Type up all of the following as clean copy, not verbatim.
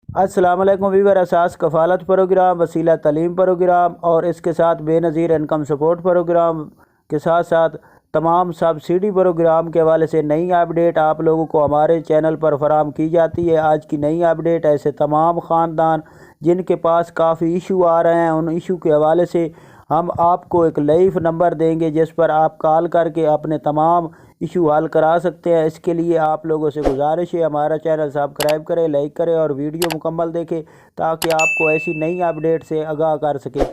السلام علیکم ویور، اساس کفالت پروگرام، وسیلہ تعلیم پروگرام اور اس کے ساتھ بے نظیر انکم سپورٹ پروگرام کے ساتھ ساتھ تمام سبسڈی پروگرام کے حوالے سے نئی اپڈیٹ آپ لوگوں کو ہمارے چینل پر فراہم کی جاتی ہے۔ آج کی نئی اپڈیٹ ایسے تمام خاندان جن کے پاس کافی ایشو آ رہے ہیں، ان ایشو کے حوالے سے ہم آپ کو ایک لائیو نمبر دیں گے جس پر آپ کال کر کے اپنے تمام ایشو حل کرا سکتے ہیں۔ اس کے لیے آپ لوگوں سے گزارش ہے ہمارا چینل سبسکرائب کریں، لائک کریں اور ویڈیو مکمل دیکھیں تاکہ آپ کو ایسی نئی اپڈیٹ سے آگاہ کر سکیں۔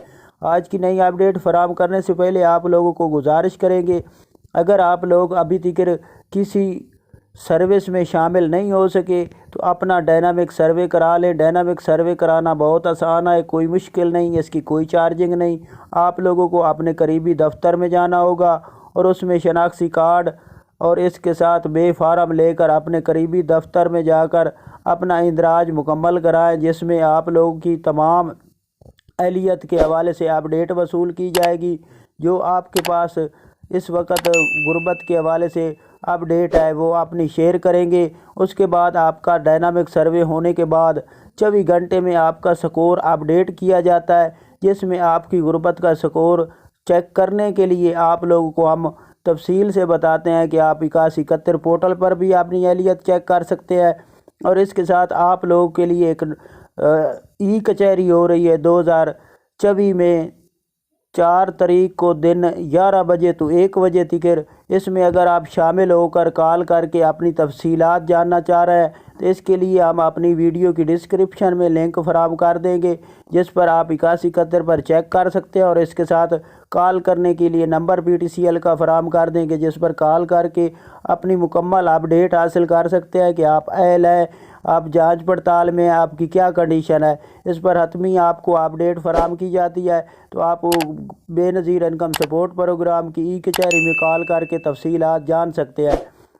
آج کی نئی اپڈیٹ فراہم کرنے سے پہلے آپ لوگوں کو گزارش کریں گے، اگر آپ لوگ ابھی تک کسی سروس میں شامل نہیں ہو سکے تو اپنا ڈائنامک سروے کرا لیں۔ ڈائنامک سروے کرانا بہت آسان ہے، کوئی مشکل نہیں، اس کی کوئی چارجنگ نہیں۔ آپ لوگوں کو اپنے قریبی دفتر میں جانا ہوگا اور اس میں شناختی کارڈ اور اس کے ساتھ بے فارم لے کر اپنے قریبی دفتر میں جا کر اپنا اندراج مکمل کرائیں، جس میں آپ لوگوں کی تمام اہلیت کے حوالے سے اپڈیٹ وصول کی جائے گی۔ جو آپ کے پاس اس وقت غربت کے حوالے سے اپڈیٹ ہے وہ اپنی شیئر کریں گے۔ اس کے بعد آپ کا ڈائنامک سروے ہونے کے بعد 24 گھنٹے میں آپ کا سکور اپڈیٹ کیا جاتا ہے، جس میں آپ کی غربت کا سکور چیک کرنے کے لیے آپ لوگوں کو ہم تفصیل سے بتاتے ہیں کہ آپ 8171 پورٹل پر بھی اپنی اہلیت چیک کر سکتے ہیں۔ اور اس کے ساتھ آپ لوگوں کے لیے ایک ای کچہری ہو رہی ہے 2024 میں 4 تاریخ کو دن 11 بجے تو 1 بجے تک۔ اس میں اگر آپ شامل ہو کر کال کر کے اپنی تفصیلات جاننا چاہ رہے ہیں تو اس کے لیے ہم اپنی ویڈیو کی ڈسکرپشن میں لنک فراہم کر دیں گے، جس پر آپ 8171 پر چیک کر سکتے ہیں، اور اس کے ساتھ کال کرنے کے لیے نمبر PTCL کا فراہم کر دیں گے، جس پر کال کر کے اپنی مکمل اپڈیٹ حاصل کر سکتے ہیں کہ آپ اہل ہیں، آپ جانچ پڑتال میں آپ کی کیا کنڈیشن ہے۔ اس پر حتمی آپ کو اپڈیٹ فراہم کی جاتی ہے، تو آپ بے نظیر انکم سپورٹ پروگرام کی ای کچہری میں کال کر کے تفصیلات جان سکتے ہیں۔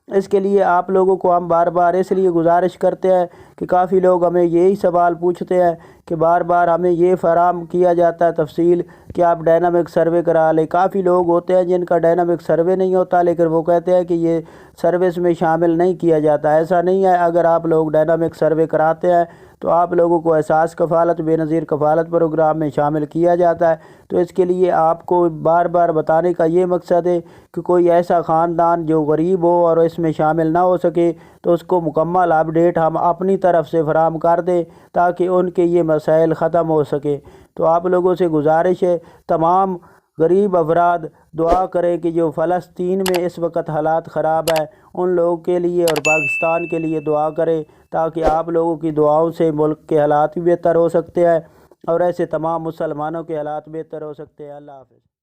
اس کے لیے آپ لوگوں کو ہم بار بار اس لیے گزارش کرتے ہیں کہ کافی لوگ ہمیں یہی سوال پوچھتے ہیں کہ بار بار ہمیں یہ فراہم کیا جاتا ہے تفصیل کہ آپ ڈائنامک سروے کرا لیں۔ کافی لوگ ہوتے ہیں جن کا ڈائنامک سروے نہیں ہوتا، لیکن وہ کہتے ہیں کہ یہ سروس میں شامل نہیں کیا جاتا۔ ایسا نہیں ہے، اگر آپ لوگ ڈائنامک سروے کراتے ہیں تو آپ لوگوں کو احساس کفالت بے نظیر کفالت پروگرام میں شامل کیا جاتا ہے۔ تو اس کے لیے آپ کو بار بار بتانے کا یہ مقصد ہے کہ کوئی ایسا خاندان جو غریب ہو اور اس میں شامل نہ ہو سکے تو اس کو مکمل اپڈیٹ ہم اپنی طرف سے فراہم کر دیں تاکہ ان کے یہ مسائل ختم ہو سکے۔ تو آپ لوگوں سے گزارش ہے، تمام غریب افراد دعا کریں کہ جو فلسطین میں اس وقت حالات خراب ہیں ان لوگوں کے لیے اور پاکستان کے لیے دعا کریں تاکہ آپ لوگوں کی دعاؤں سے ملک کے حالات بھی بہتر ہو سکتے ہیں اور ایسے تمام مسلمانوں کے حالات بہتر ہو سکتے ہیں۔ اللہ حافظ۔